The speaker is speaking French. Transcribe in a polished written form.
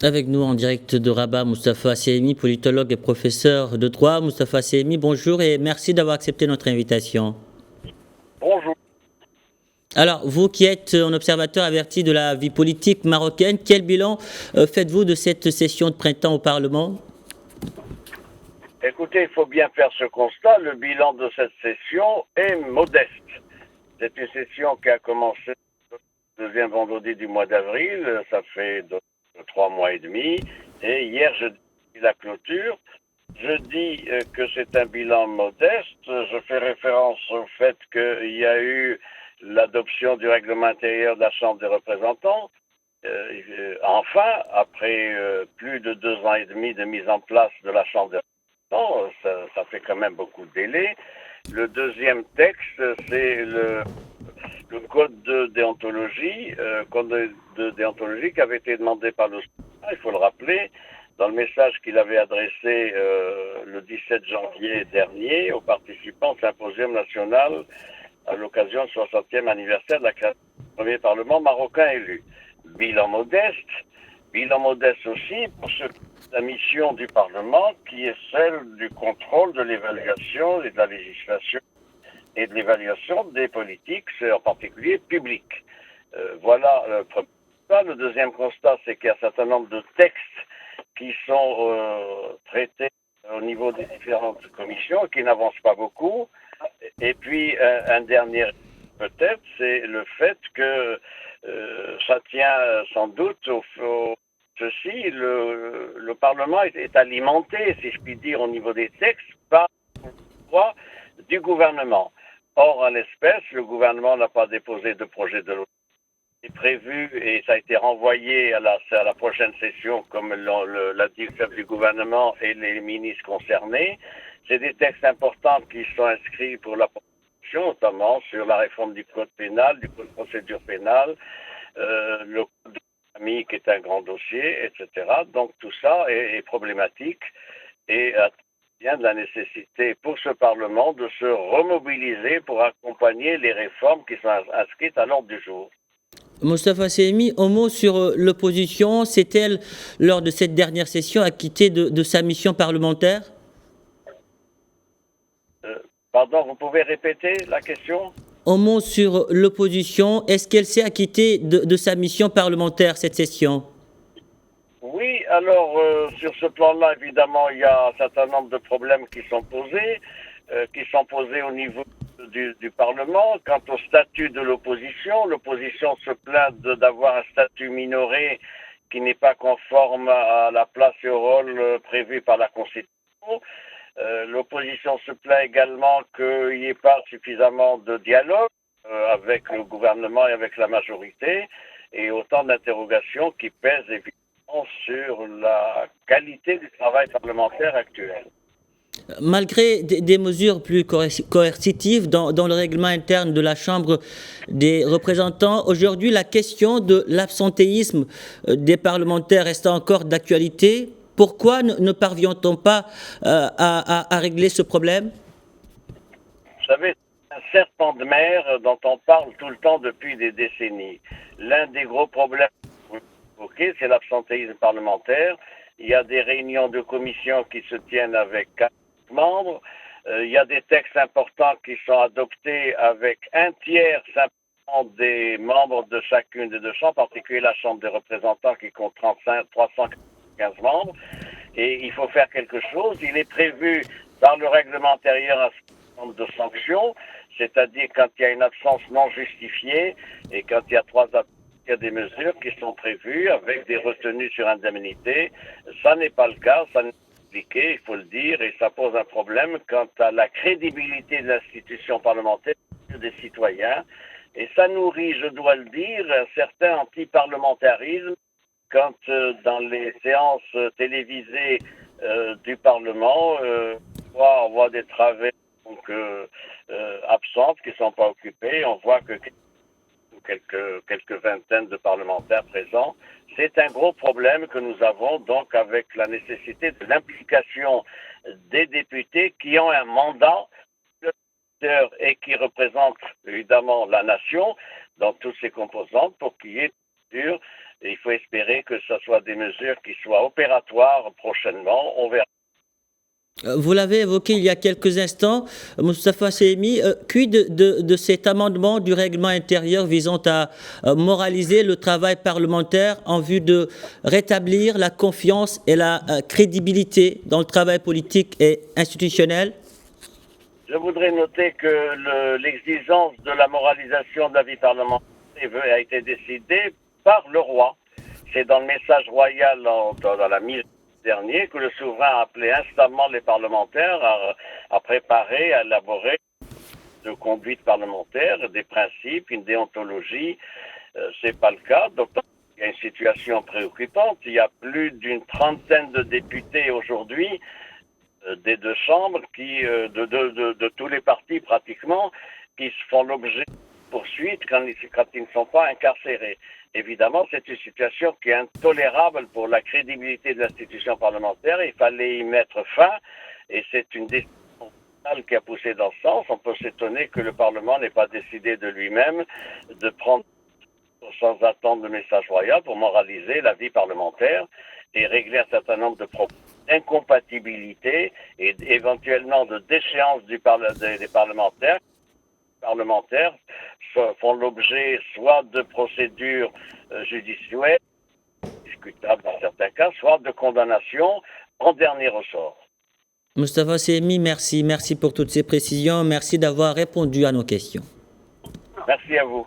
Avec nous en direct de Rabat, Moustapha Sehimi, politologue et professeur de droit. Moustapha Sehimi, bonjour et merci d'avoir accepté notre invitation. Bonjour. Alors, vous qui êtes un observateur averti de la vie politique marocaine, quel bilan faites-vous de cette session de printemps au Parlement? Écoutez, il faut bien faire ce constat. Le bilan de cette session est modeste. C'est une session qui a commencé le deuxième vendredi du mois d'avril. Ça fait 3 mois et demi. Et hier, je dis la clôture. Je dis que c'est un bilan modeste. Je fais référence au fait qu'il y a eu l'adoption du règlement intérieur de la Chambre des représentants. Enfin, après plus de 2 ans et demi de mise en place de la Chambre des représentants, ça fait quand même beaucoup de délai. Le deuxième texte, c'est le code de déontologie, qui avait été demandé par le Sénat, il faut le rappeler, dans le message qu'il avait adressé le 17 janvier dernier aux participants au symposium national à l'occasion du 60e anniversaire de la création du premier Parlement marocain élu. Bilan modeste aussi pour la mission du Parlement qui est celle du contrôle de l'évaluation et de la législation et de l'évaluation des politiques, en particulier publiques. Voilà le premier constat. Le deuxième constat, c'est qu'il y a un certain nombre de textes qui sont traités au niveau des différentes commissions et qui n'avancent pas beaucoup. Et puis, un dernier peut-être, c'est le fait que ça tient sans doute ceci, le Parlement est alimenté, si je puis dire, au niveau des textes, par le droit du gouvernement. Or, à l'espèce, le gouvernement n'a pas déposé de projet de loi. C'est prévu et ça a été renvoyé à la prochaine session, comme l'a dit le chef du gouvernement et les ministres concernés. C'est des textes importants qui sont inscrits pour la proposition, notamment sur la réforme du code pénal, du code de procédure pénale, le code de la famille qui est un grand dossier, etc. Donc tout ça est problématique et vient de la nécessité pour ce Parlement de se remobiliser pour accompagner les réformes qui sont inscrites à l'ordre du jour. Moustapha Sehimi, un mot sur l'opposition. S'est-elle, lors de cette dernière session, acquittée de sa mission parlementaire? Pardon, vous pouvez répéter la question? Un mot sur l'opposition. Est-ce qu'elle s'est acquittée de sa mission parlementaire cette session? Oui, alors sur ce plan-là, évidemment, il y a un certain nombre de problèmes qui sont posés au niveau du Parlement. Quant au statut de l'opposition se plaint d'avoir un statut minoré qui n'est pas conforme à la place et au rôle prévu par la Constitution. L'opposition se plaint également qu'il n'y ait pas suffisamment de dialogue avec le gouvernement et avec la majorité, et autant d'interrogations qui pèsent évidemment sur la qualité du travail parlementaire actuel. Malgré des mesures plus coercitives dans le règlement interne de la Chambre des représentants, aujourd'hui, la question de l'absentéisme des parlementaires reste encore d'actualité. Pourquoi ne parvient-on pas à régler ce problème? Vous savez, c'est un serpent de mer dont on parle tout le temps depuis des décennies. L'un des gros problèmes que vous évoquez, c'est l'absentéisme parlementaire. Il y a des réunions de commission qui se tiennent avec 4 membres. Il y a des textes importants qui sont adoptés avec un tiers simplement des membres de chacune des deux chambres, en particulier la Chambre des représentants qui compte 315 membres. Et il faut faire quelque chose. Il est prévu par le règlement intérieur un certain nombre de sanctions, c'est-à-dire quand il y a une absence non justifiée et quand il y a il y a des mesures qui sont prévues avec des retenues sur indemnité. Ça n'est pas le cas, ça n'est pas appliqué, il faut le dire, et ça pose un problème quant à la crédibilité de l'institution parlementaire des citoyens. Et ça nourrit, je dois le dire, un certain anti-parlementarisme quand dans les séances télévisées du Parlement, on voit des travées absentes qui ne sont pas occupées, on voit que quelques vingtaines de parlementaires présents. C'est un gros problème que nous avons donc avec la nécessité de l'implication des députés qui ont un mandat et qui représentent évidemment la nation dans toutes ses composantes pour qu'il y ait il faut espérer que ce soit des mesures qui soient opératoires prochainement. On verra. Vous l'avez évoqué il y a quelques instants, Moustapha Sehmi, quid de cet amendement du règlement intérieur visant à moraliser le travail parlementaire en vue de rétablir la confiance et la crédibilité dans le travail politique et institutionnel? Je voudrais noter que l'exigence de la moralisation de la vie parlementaire a été décidée par le roi. C'est dans le message royal dans la mise dernier que le souverain a appelé instamment les parlementaires à préparer, à élaborer de conduite parlementaire, des principes, une déontologie. C'est pas le cas. Donc, il y a une situation préoccupante. Il y a plus d'une trentaine de députés aujourd'hui des deux chambres de tous les partis pratiquement qui font l'objet de poursuites quand ils ne sont pas incarcérés. Évidemment, c'est une situation qui est intolérable pour la crédibilité de l'institution parlementaire. Il fallait y mettre fin et c'est une décision qui a poussé dans ce sens. On peut s'étonner que le Parlement n'ait pas décidé de lui-même de prendre sans attendre le message royal pour moraliser la vie parlementaire et régler un certain nombre de problèmes d'incompatibilité et éventuellement de déchéance des parlementaires. Font l'objet soit de procédures judiciaires, discutables dans certains cas, soit de condamnation en dernier ressort. Moustapha Sehmi, merci pour toutes ces précisions. Merci d'avoir répondu à nos questions. Merci à vous.